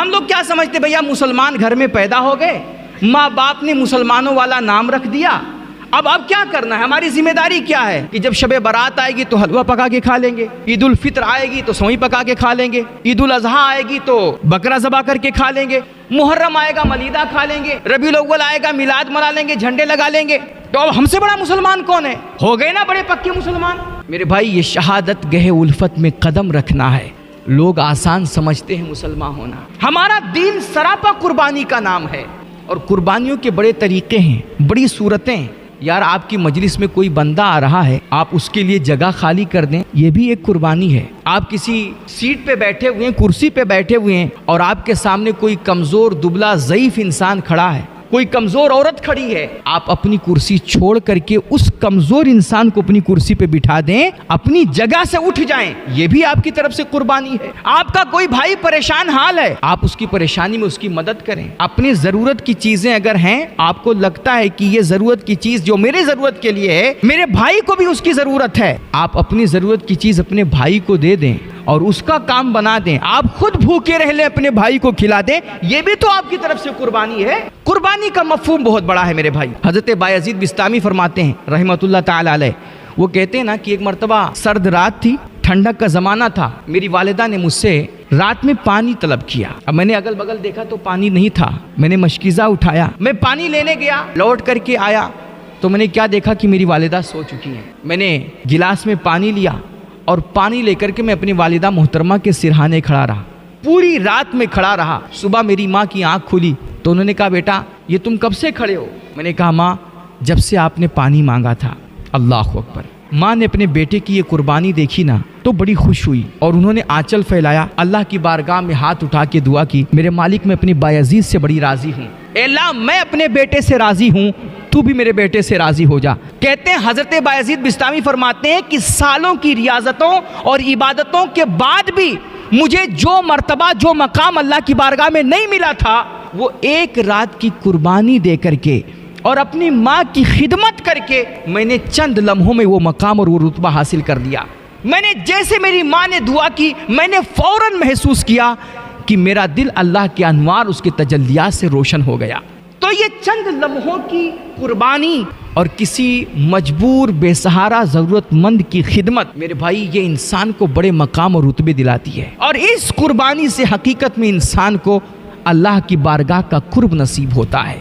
हम लोग क्या समझते भैया, मुसलमान घर में पैदा हो गए, माँ बाप ने मुसलमानों वाला नाम रख दिया, अब क्या करना है, हमारी जिम्मेदारी क्या है कि जब शबे बारात आएगी तो हलवा पका के खा लेंगे, ईद उल फित्र आएगी तो सेवई पका के खा लेंगे, ईद उल अजहा आएगी तो बकरा ज़बा करके खा लेंगे, मुहर्रम आएगा मलीदा खा लेंगे, रबीउल अव्वल आएगा मिलाद मना लेंगे, झंडे लगा लेंगे। तो अब हमसे बड़ा मुसलमान कौन है? हो गए ना बड़े पक्के मुसलमान। मेरे भाई, ये शहादत गहे उल्फत में कदम रखना है। लोग आसान समझते हैं मुसलमान होना। हमारा दीन सरापा कुर्बानी का नाम है, और कुर्बानियों के बड़े तरीके हैं, बड़ी सूरतें हैं। यार, आपकी मजलिस में कोई बंदा आ रहा है, आप उसके लिए जगह खाली कर दें, ये भी एक कुर्बानी है। आप किसी सीट पे बैठे हुए हैं, कुर्सी पे बैठे हुए हैं, और आपके सामने कोई कमजोर दुबला ज़ईफ इंसान खड़ा है, कोई कमजोर औरत खड़ी है, आप अपनी कुर्सी छोड़ करके उस कमजोर इंसान को अपनी कुर्सी पे बिठा दें, अपनी जगह से उठ जाएं, ये भी आपकी तरफ से कुर्बानी है। आपका कोई भाई परेशान हाल है, आप उसकी परेशानी में उसकी मदद करें। अपनी जरूरत की चीजें अगर हैं, आपको लगता है कि ये जरूरत की चीज जो मेरे जरूरत के लिए है, मेरे भाई को भी उसकी जरूरत है, आप अपनी जरूरत की चीज अपने भाई को दे दें और उसका काम बना दें। आप खुद भूखे रह लें, अपने भाई को खिला दें, ये भी तो आपकी तरफ से कुर्बानी है। कुर्बानी का मफहूम बहुत बड़ा है मेरे भाई। हजरत बायजीद बिस्तामी फरमाते हैं रहमतुल्लाह ताला अलैह, वो कहते हैं ना कि एक मर्तबा सर्द रात थी, ठंडक का जमाना था, मेरी वालिदा ने मुझसे रात में पानी तलब किया। अब मैंने अगल बगल देखा तो पानी नहीं था, मैंने मशकीज़ा उठाया, मैं पानी लेने गया, लौट करके आया तो मैंने क्या देखा कि मेरी वालिदा सो चुकी हैं। मैंने गिलास में पानी लिया और पानी लेकर के मैं अपनी वालिदा मोहतरमा के सिरहाने खड़ा रहा, पूरी रात में खड़ा रहा। सुबह मेरी माँ की आंख खुली तो उन्होंने कहा, बेटा ये तुम कब से खड़े हो? मैंने कहा, माँ जब से आपने पानी मांगा था। अल्लाह अकबर। माँ ने अपने बेटे की ये कुर्बानी देखी ना तो बड़ी खुश हुई और उन्होंने आंचल फैलाया, अल्लाह की बारगाह में हाथ उठा के दुआ की, मेरे मालिक मैं अपनी बायजीद से बड़ी राजी हूँ, अल्लाह मैं अपने बेटे से राजी हूँ, तू भी मेरे बेटे से राजी हो जा। कहते हैं हजरत बायजीद बिस्तामी फरमाते हैं कि सालों की रियाजतों और इबादतों के बाद भी मुझे जो मर्तबा, जो मकाम अल्लाह की बारगाह में नहीं मिला था, वो एक रात की कुर्बानी दे करके और अपनी माँ की खिदमत करके मैंने चंद लम्हों में वो मकाम और वो रुतबा हासिल कर लिया। मैंने जैसे मेरी माँ ने दुआ की, मैंने फौरन महसूस किया कि मेरा दिल अल्लाह के अनवार, उसके तजल्लियात से रोशन हो गया। तो ये चंद लम्हों की कुर्बानी और किसी मजबूर बेसहारा ज़रूरतमंद की खिदमत, मेरे भाई, ये इंसान को बड़े मकाम और रुतबे दिलाती है। और इस कुर्बानी से हकीकत में इंसान को अल्लाह की बारगाह का कुर्ब नसीब होता है।